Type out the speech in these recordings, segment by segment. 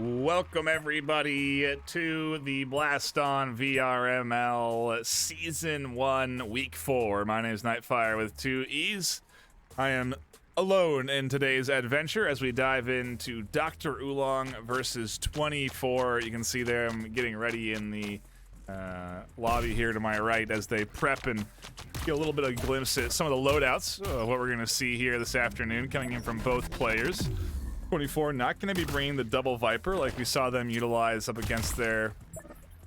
Welcome everybody to the Blaston VRML Season 1 Week 4. My name is NightFiree with 2 E's. I am alone in today's adventure as we dive into Dr. Oolong versus 24. You can see there I'm getting ready in the lobby here to my right as they prep and get a little bit of a glimpse at some of the loadouts of what we're going to see here this afternoon coming in from both players. 24 not going to be bringing the double Viper like we saw them utilize up against their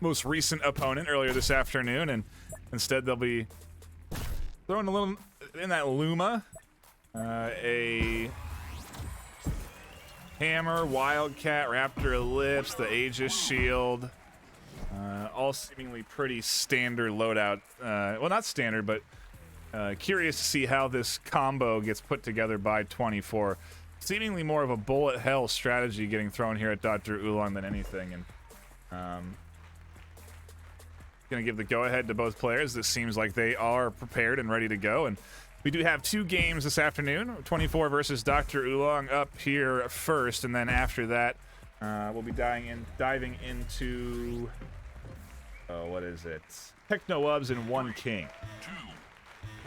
most recent opponent earlier this afternoon, and instead they'll be throwing a little in that Luma, a Hammer, Wildcat, Raptor Ellipse, the Aegis Shield, all seemingly pretty standard loadout. Well, not standard, but curious to see how this combo gets put together by 24. Seemingly more of a bullet hell strategy getting thrown here at Dr. Oolong than anything, and gonna give the go-ahead to both players. This seems like they are prepared and ready to go, and we do have 2 games this afternoon. 24 versus Dr. Oolong up here first, and then after that we'll be diving into what is it? Techno-Ubs and 1 King.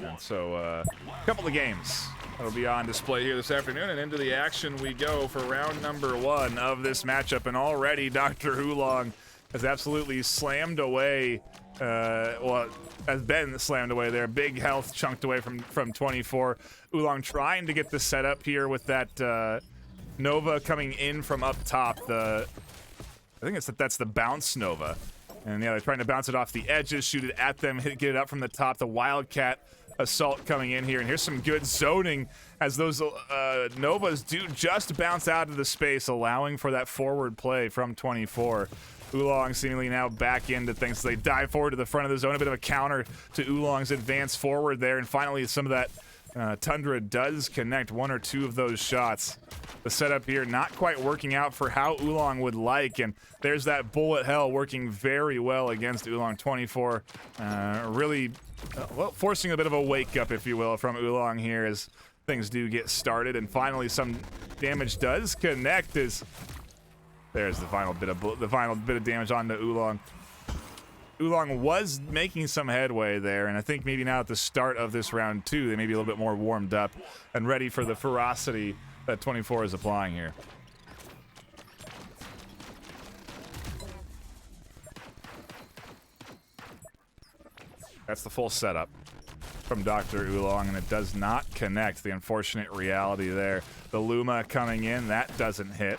And so a couple of games that'll be on display here this afternoon, and into the action we go for round number 1 of this matchup. And already Dr. Oolong has absolutely slammed away, well, has been slammed away there. Big health chunked away from 24. Oolong trying to get the setup here with that Nova coming in from up top. I think that's the bounce Nova. And yeah, they're trying to bounce it off the edges, shoot it at them, get it up from the top. The Wildcat assault coming in here, and here's some good zoning as those Novas do just bounce out of the space, allowing for that forward play from 24. Oolong seemingly now back into things. So they dive forward to the front of the zone, a bit of a counter to Oolong's advance forward there, and finally some of that Tundra does connect 1 or 2 of those shots. The setup here not quite working out for how Oolong would like, and there's that bullet hell working very well against Oolong. 24 really well, forcing a bit of a wake up, if you will, from Oolong here as things do get started, and finally some damage does connect as there's the final bit of damage onto Oolong. Oolong was making some headway there, and I think maybe now at the start of this round 2 they may be a little bit more warmed up and ready for the ferocity that 24 is applying here. That's the full setup from Dr. Oolong, and it does not connect. The unfortunate reality there. The Luma coming in, that doesn't hit.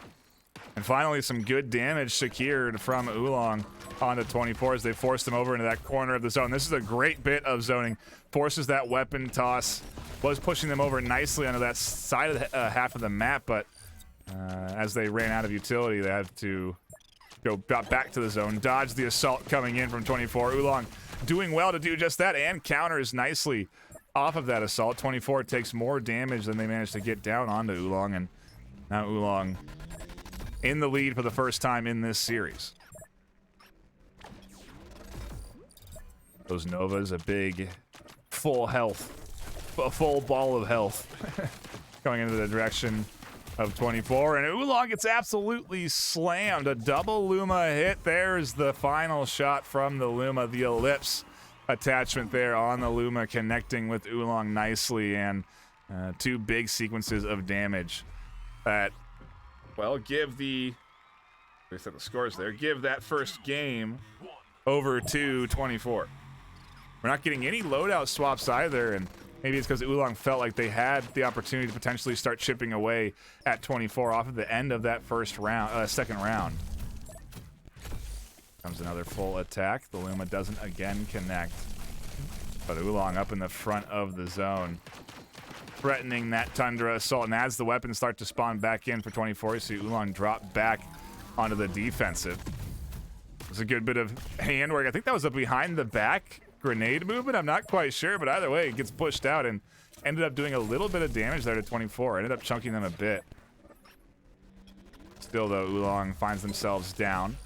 And finally some good damage secured from Oolong onto 24 as they forced him over into that corner of the zone. This is a great bit of zoning. Forces that weapon toss. Was pushing them over nicely onto that side of the half of the map, but as they ran out of utility, they had to go back to the zone. Dodge the assault coming in from 24. Oolong doing well to do just that and counters nicely off of that assault. 24 takes more damage than they managed to get down onto Oolong, and now Oolong in the lead for the first time in this series. Those Novas, a big full health, a full ball of health going into the direction of 24, and Oolong gets absolutely slammed. A double Luma hit. There's the final shot from the Luma, the Ellipse attachment there on the Luma connecting with Oolong nicely, and 2 big sequences of damage that, well, give the scores there, give that first game over to 24. We're not getting any loadout swaps either, and maybe it's because Oolong felt like they had the opportunity to potentially start chipping away at 24 off of the end of that second round. Comes another full attack. The Luma doesn't again connect, but Oolong up in the front of the zone, threatening that Tundra assault. And as the weapons start to spawn back in for 24, you see Oolong drop back onto the defensive. It was a good bit of handwork. I think that was a behind the back grenade movement. I'm not quite sure, but either way, it gets pushed out and ended up doing a little bit of damage there to 24. Ended up chunking them a bit. Still, though, Oolong finds themselves down.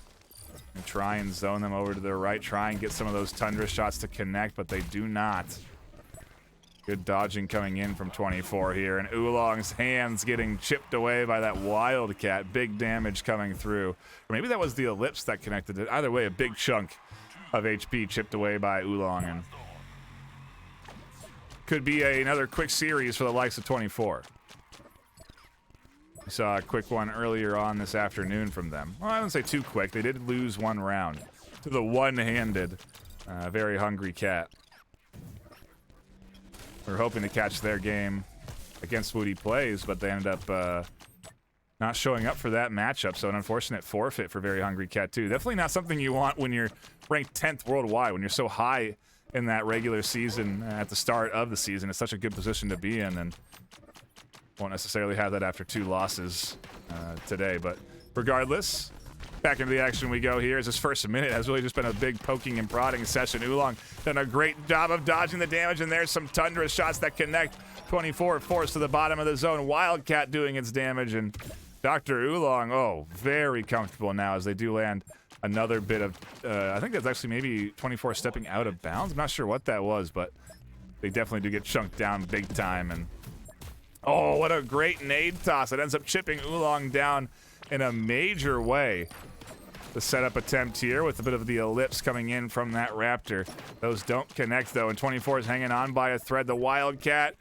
And try and zone them over to their right. Try and get some of those Tundra shots to connect, but they do not. Good dodging coming in from 24 here, and Oolong's hands getting chipped away by that Wildcat. Big damage coming through. Or maybe that was the ellipse that connected it. Either way, a big chunk of HP chipped away by Oolong, and could be another quick series for the likes of 24. We saw a quick one earlier on this afternoon from them. Well, I wouldn't say too quick. They did lose one round to the one-handed, very hungry cat. We were hoping to catch their game against Woody Plays, but they ended up not showing up for that matchup, so an unfortunate forfeit for Very Hungry Cat 2. Definitely not something you want when you're ranked 10th worldwide, when you're so high in that regular season at the start of the season. It's such a good position to be in, and won't necessarily have that after 2 losses today. But regardless, back into the action we go here. As this first minute has really just been a big poking and prodding session. Oolong done a great job of dodging the damage, and there's some Tundra shots that connect. 24 forced to the bottom of the zone. Wildcat doing its damage, and Dr. Oolong, oh, very comfortable now as they do land another bit of, I think that's actually maybe 24 stepping out of bounds. I'm not sure what that was, but they definitely do get chunked down big time. And oh, what a great nade toss. It ends up chipping Oolong down in a major way. The setup attempt here with a bit of the ellipse coming in from that Raptor. Those don't connect, though, and 24 is hanging on by a thread. The Wildcat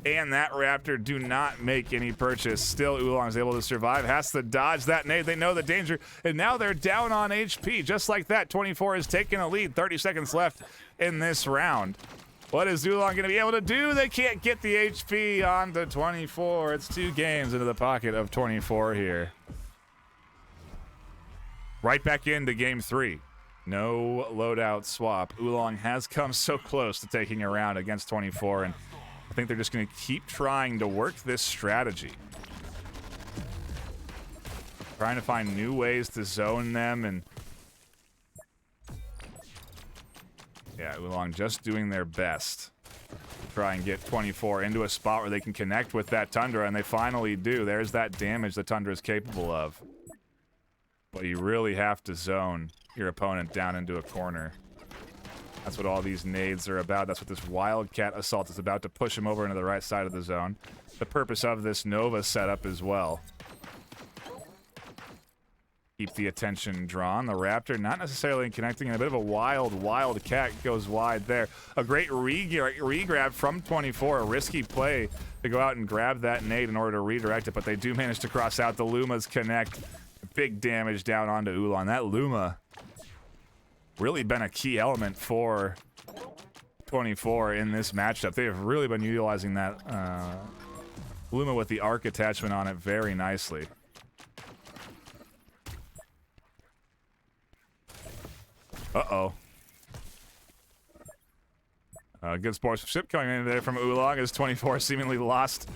and that Raptor do not make any purchase. Still, Oolong is able to survive. Has to dodge that nade. They know the danger, and now they're down on HP. Just like that, 24 is taking a lead. 30 seconds left in this round. What is Oolong going to be able to do? They can't get the HP onto 24. It's 2 games into the pocket of 24 here. Right back into game 3. No loadout swap. Oolong has come so close to taking a round against 24, and I think they're just going to keep trying to work this strategy. Trying to find new ways to zone them, and yeah, Oolong just doing their best to try and get 24 into a spot where they can connect with that Tundra, and they finally do. There's that damage the Tundra is capable of. But you really have to zone your opponent down into a corner. That's what all these nades are about. That's what this Wildcat assault is about, to push him over into the right side of the zone. The purpose of this Nova setup as well. Keep the attention drawn. The Raptor not necessarily connecting, and a bit of a Wildcat goes wide there. A great re-grab from 24. A risky play to go out and grab that nade in order to redirect it, but they do manage to cross out. The Lumas connect. Big damage down onto Oolong. That Luma really been a key element for 24 in this matchup. They have really been utilizing that Luma with the arc attachment on it very nicely. Uh-oh. Good sportsmanship coming in there from Oolong as 24 seemingly lost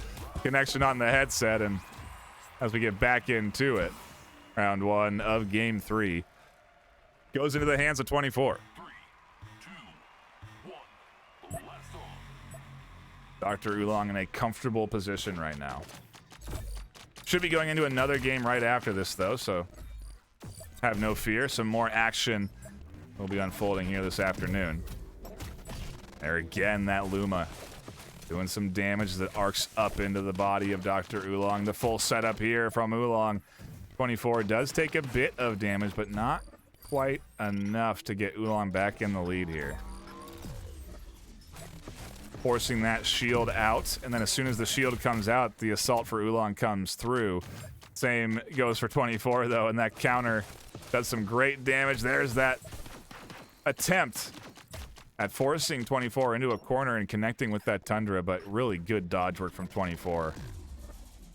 connection on the headset, and as we get back into it, round 1 of game 3 goes into the hands of 24. 3, 2, 1, Dr. Oolong in a comfortable position right now. Should be going into another game right after this, though, so have no fear. Some more action will be unfolding here this afternoon. There again, that Luma doing some damage that arcs up into the body of Dr. Oolong. The full setup here from Oolong. 24 does take a bit of damage, but not quite enough to get Oolong back in the lead here. Forcing that shield out, and then as soon as the shield comes out, the assault for Oolong comes through. Same goes for 24, though, and that counter does some great damage. There's that attempt at forcing 24 into a corner and connecting with that Tundra, but really good dodge work from 24.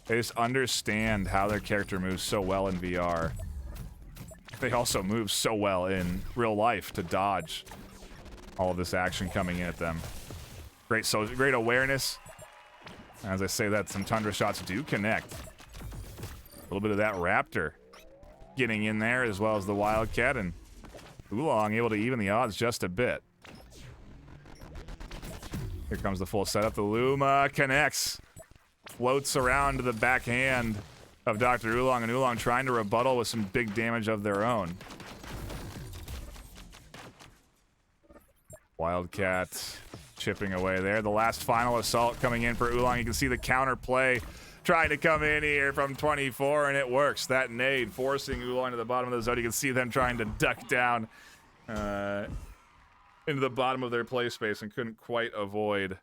They just understand how their character moves so well in VR. They also move so well in real life to dodge all of this action coming in at them. Great awareness. As I say that, some Tundra shots do connect. A little bit of that Raptor getting in there, as well as the Wildcat, and Oolong able to even the odds just a bit. Here comes the full setup. The Luma connects. Floats around to the backhand of Dr. Oolong, and Oolong trying to rebuttal with some big damage of their own. Wildcat chipping away there. The last final assault coming in for Oolong. You can see the counter play trying to come in here from 24, and it works. That nade forcing Oolong to the bottom of the zone. You can see them trying to duck down into the bottom of their play space and couldn't quite avoid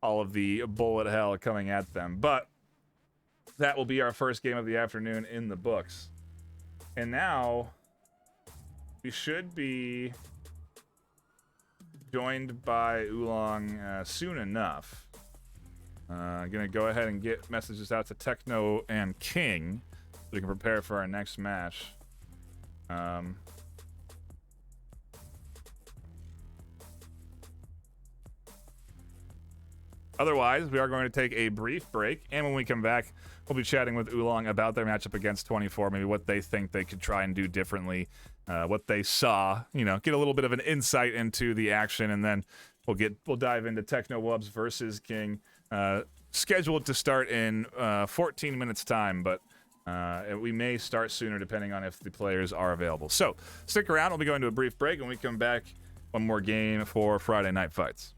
all of the bullet hell coming at them. But that will be our first game of the afternoon in the books. And now we should be joined by Oolong soon enough. I'm going to go ahead and get messages out to Techno and King so we can prepare for our next match. Otherwise, we are going to take a brief break, and when we come back, we'll be chatting with Oolong about their matchup against 24, maybe what they think they could try and do differently, what they saw, you know, get a little bit of an insight into the action, and then we'll dive into Techno Wubs versus King, scheduled to start in 14 minutes time, but we may start sooner depending on if the players are available. So stick around. We'll be going to a brief break, and when we come back, one more game for Friday Night Fights.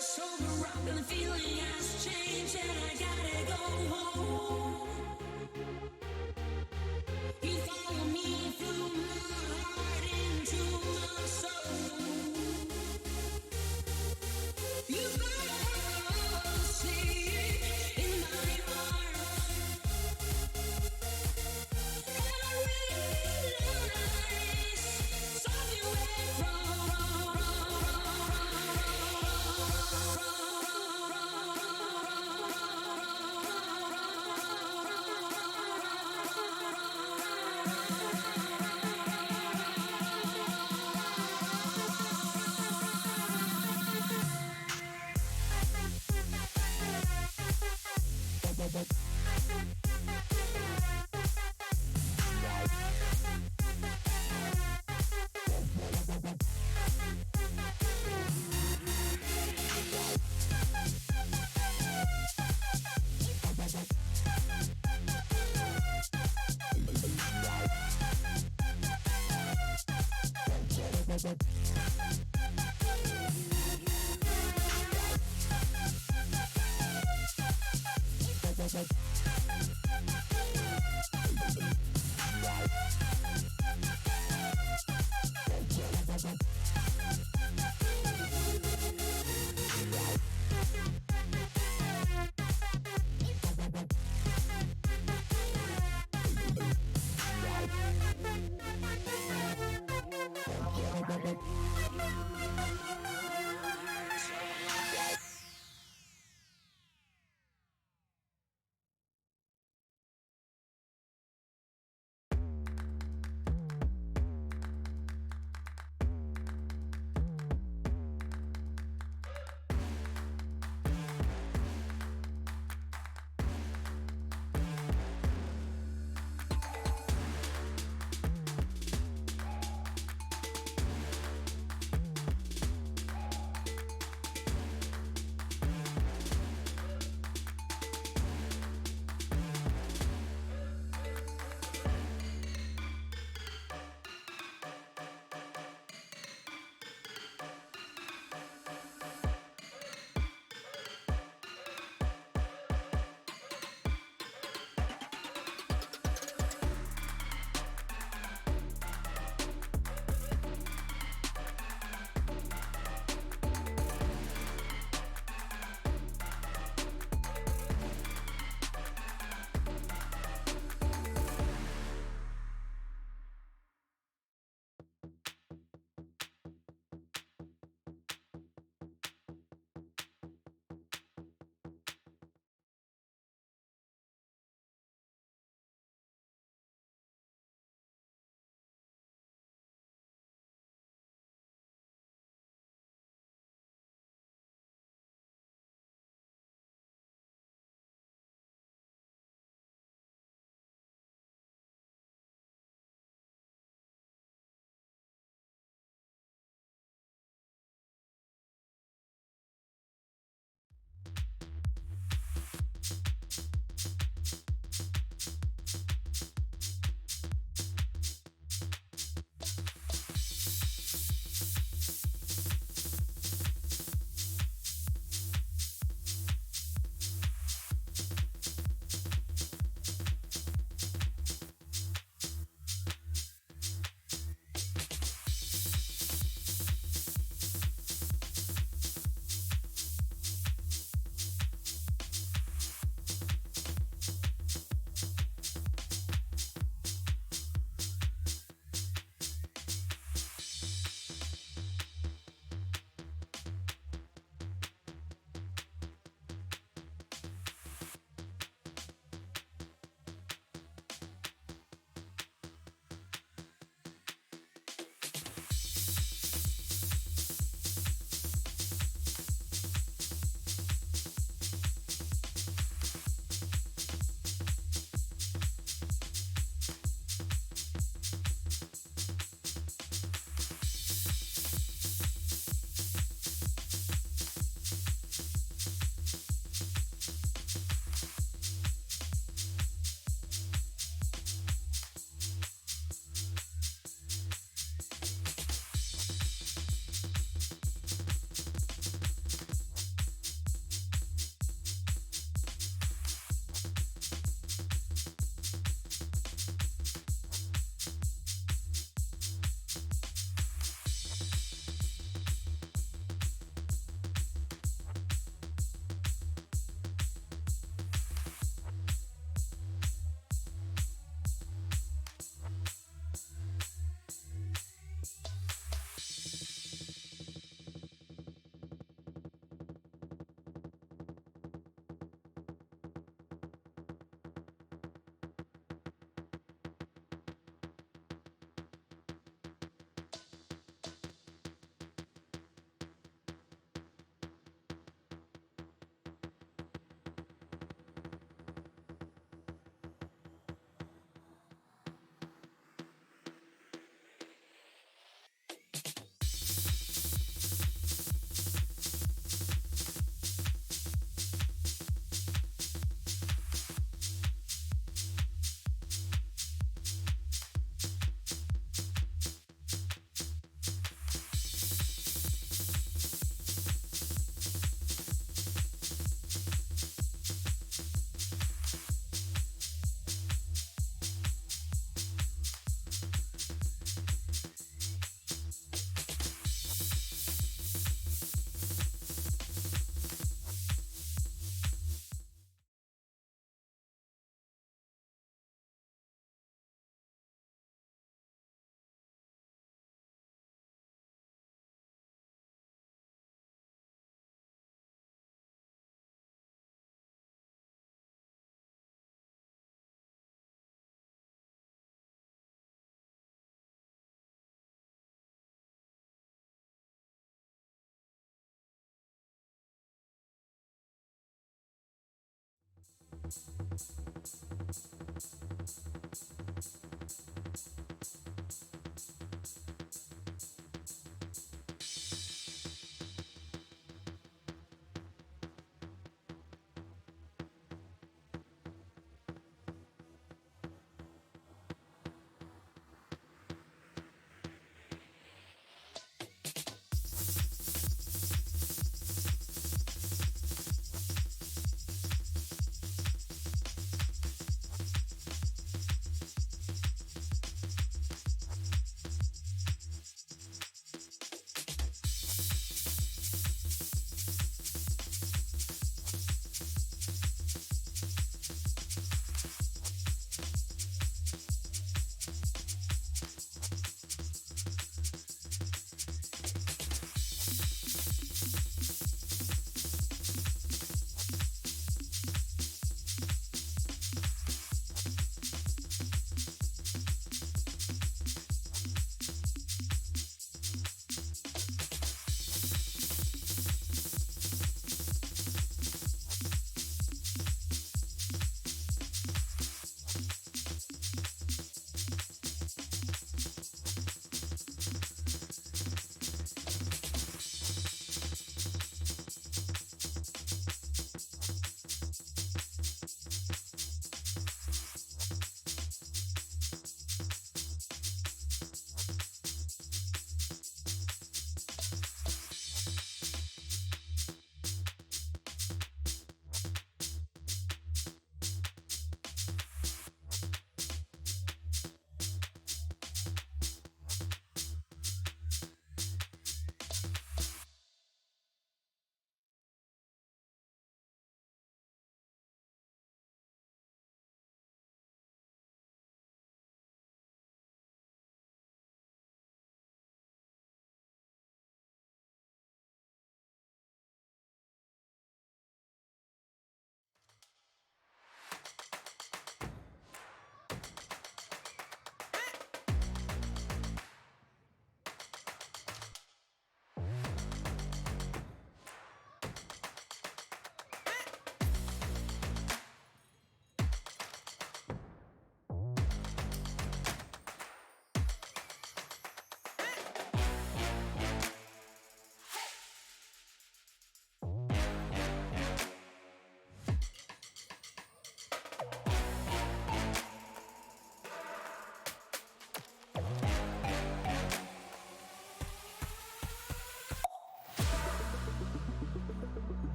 Sober up and the feeling has changed and I gotta go home. You follow me through my heart into my soul. You gotta see it in my heart. And I realize something went wrong.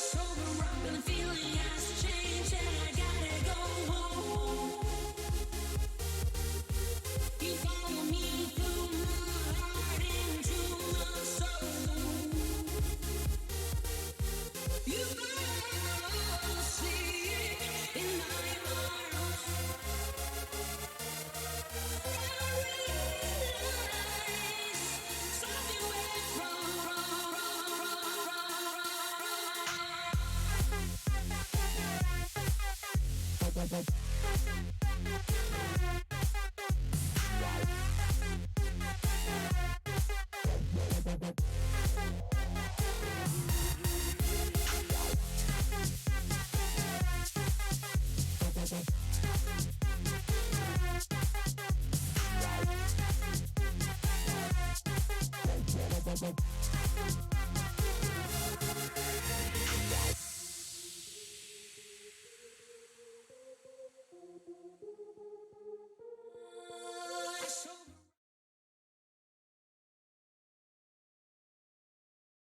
Sober up and the feeling has changed and I gotta go home. You follow me through